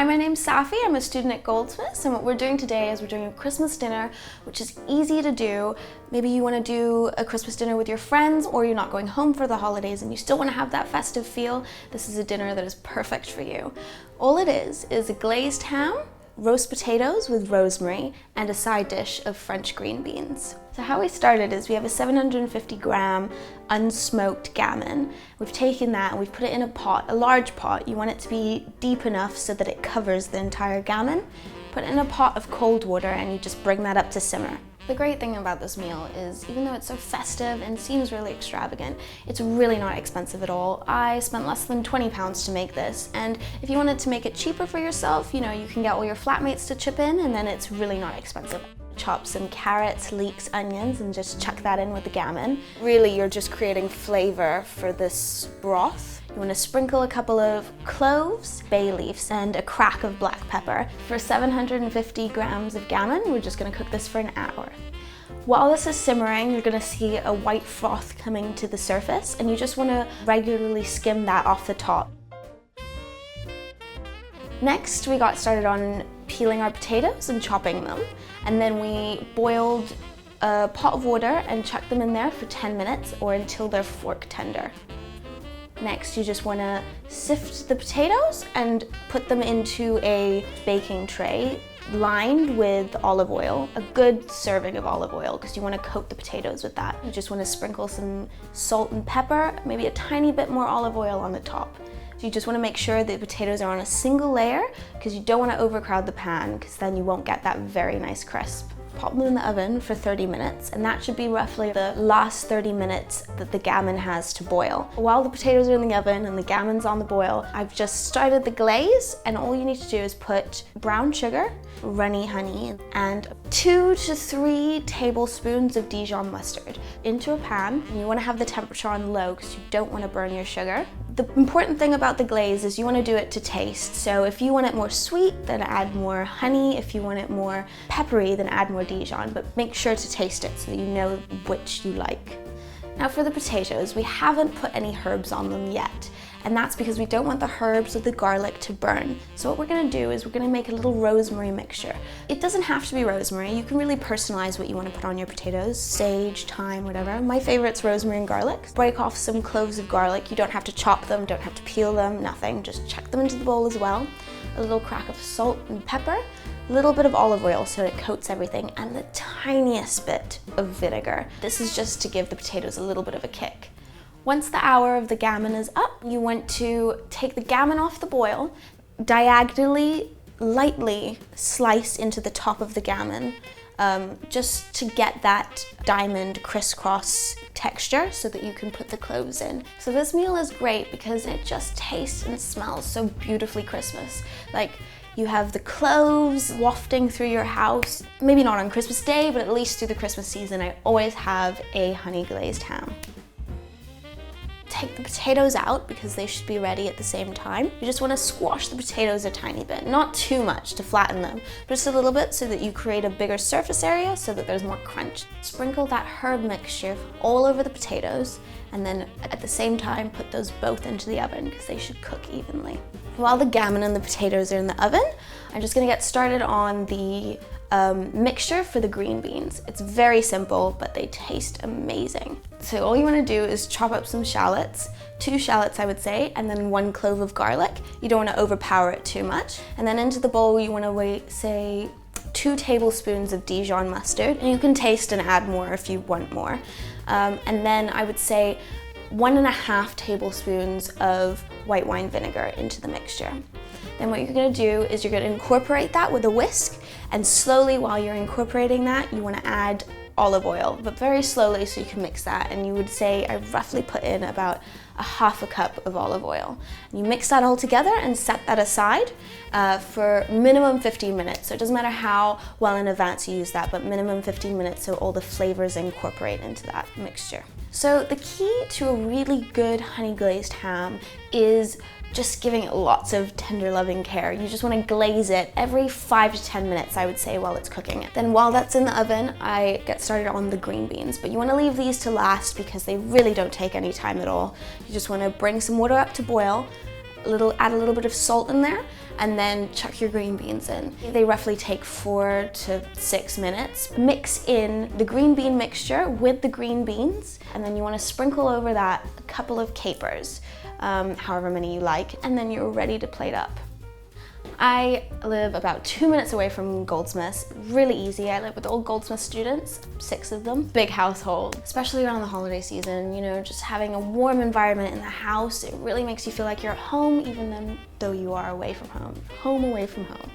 Hi, my name's Saphie. I'm a student at Goldsmiths, and what we're doing today is we're doing a Christmas dinner, which is easy to do. Maybe you want to do a Christmas dinner with your friends, or you're not going home for the holidays and you still want to have that festive feel. This is a dinner that is perfect for you. All it is a glazed ham, roast potatoes with rosemary, and a side dish of French green beans. So how we started is we have a 750 gram unsmoked gammon. We've taken that and we've put it in a pot, a large pot. You want it to be deep enough so that it covers the entire gammon. Put it in a pot of cold water and you just bring that up to simmer. The great thing about this meal is, even though it's so festive and seems really extravagant, it's really not expensive at all. I spent less than £20 to make this, and if you wanted to make it cheaper for yourself, you can get all your flatmates to chip in, and then it's really not expensive. Chop some carrots, leeks, onions, and just chuck that in with the gammon. Really, you're just creating flavor for this broth. You want to sprinkle a couple of cloves, bay leaves, and a crack of black pepper. For 750 grams of gammon, we're just going to cook this for an hour. While this is simmering, you're going to see a white froth coming to the surface, and you just want to regularly skim that off the top. Next, we got started on peeling our potatoes and chopping them, and then we boiled a pot of water and chucked them in there for 10 minutes or until they're fork tender. Next, you just want to sift the potatoes and put them into a baking tray lined with olive oil, a good serving of olive oil, because you want to coat the potatoes with that. You just want to sprinkle some salt and pepper, maybe a tiny bit more olive oil on the top. So you just want to make sure the potatoes are on a single layer, because you don't want to overcrowd the pan, because then you won't get that very nice crisp. Pop them in the oven for 30 minutes, and that should be roughly the last 30 minutes that the gammon has to boil. While the potatoes are in the oven and the gammon's on the boil, I've just started the glaze, and all you need to do is put brown sugar, runny honey, and 2 to 3 tablespoons of Dijon mustard into a pan. And you want to have the temperature on low because you don't want to burn your sugar. The important thing about the glaze is you want to do it to taste. So if you want it more sweet, then add more honey. If you want it more peppery, then add more Dijon, but make sure to taste it so that you know which you like. Now for the potatoes, we haven't put any herbs on them yet, and that's because we don't want the herbs or the garlic to burn. So what we're going to do is we're going to make a little rosemary mixture. It doesn't have to be rosemary. You can really personalize what you want to put on your potatoes, sage, thyme, whatever. My favorite's rosemary and garlic. Break off some cloves of garlic. You don't have to chop them, don't have to peel them, nothing. Just chuck them into the bowl as well. A little crack of salt and pepper, a little bit of olive oil so it coats everything, and the tiniest bit of vinegar. This is just to give the potatoes a little bit of a kick. Once the hour of the gammon is up, you want to take the gammon off the boil, diagonally, lightly slice into the top of the gammon, just to get that diamond crisscross texture so that you can put the cloves in. So this meal is great because it just tastes and smells so beautifully Christmas. Like, you have the cloves wafting through your house. Maybe not on Christmas Day, but at least through the Christmas season, I always have a honey glazed ham. Take the potatoes out because they should be ready at the same time. You just want to squash the potatoes a tiny bit, not too much to flatten them, just a little bit so that you create a bigger surface area so that there's more crunch. Sprinkle that herb mixture all over the potatoes, and then at the same time put those both into the oven because they should cook evenly. While the gammon and the potatoes are in the oven, I'm just going to get started on the mixture for the green beans. It's very simple, but they taste amazing. So all you want to do is chop up some shallots, 2 shallots I would say, and then 1 clove of garlic. You don't want to overpower it too much. And then into the bowl you want to say 2 tablespoons of Dijon mustard, and you can taste and add more if you want more. And then I would say 1.5 tablespoons of white wine vinegar into the mixture. Then what you're going to do is you're going to incorporate that with a whisk, and slowly while you're incorporating that, you want to add olive oil, but very slowly so you can mix that. And you would say I roughly put in about 1/2 cup of olive oil. You mix that all together and set that aside for minimum 15 minutes. So it doesn't matter how well in advance you use that, but minimum 15 minutes so all the flavors incorporate into that mixture. So the key to a really good honey glazed ham is just giving it lots of tender loving care. You just want to glaze it every 5 to 10 minutes, I would say, while it's cooking. Then while that's in the oven, I get started on the green beans, but you want to leave these to last because they really don't take any time at all. You just want to bring some water up to boil, add a little bit of salt in there, and then chuck your green beans in. They roughly take 4 to 6 minutes. Mix in the green bean mixture with the green beans, and then you want to sprinkle over that a couple of capers, however many you like, and then you're ready to plate up. I live about 2 minutes away from Goldsmiths. Really easy. I live with all Goldsmiths students, 6 of them. Big household, especially around the holiday season, you know, just having a warm environment in the house. It really makes you feel like you're at home, even though you are away from home. Home away from home.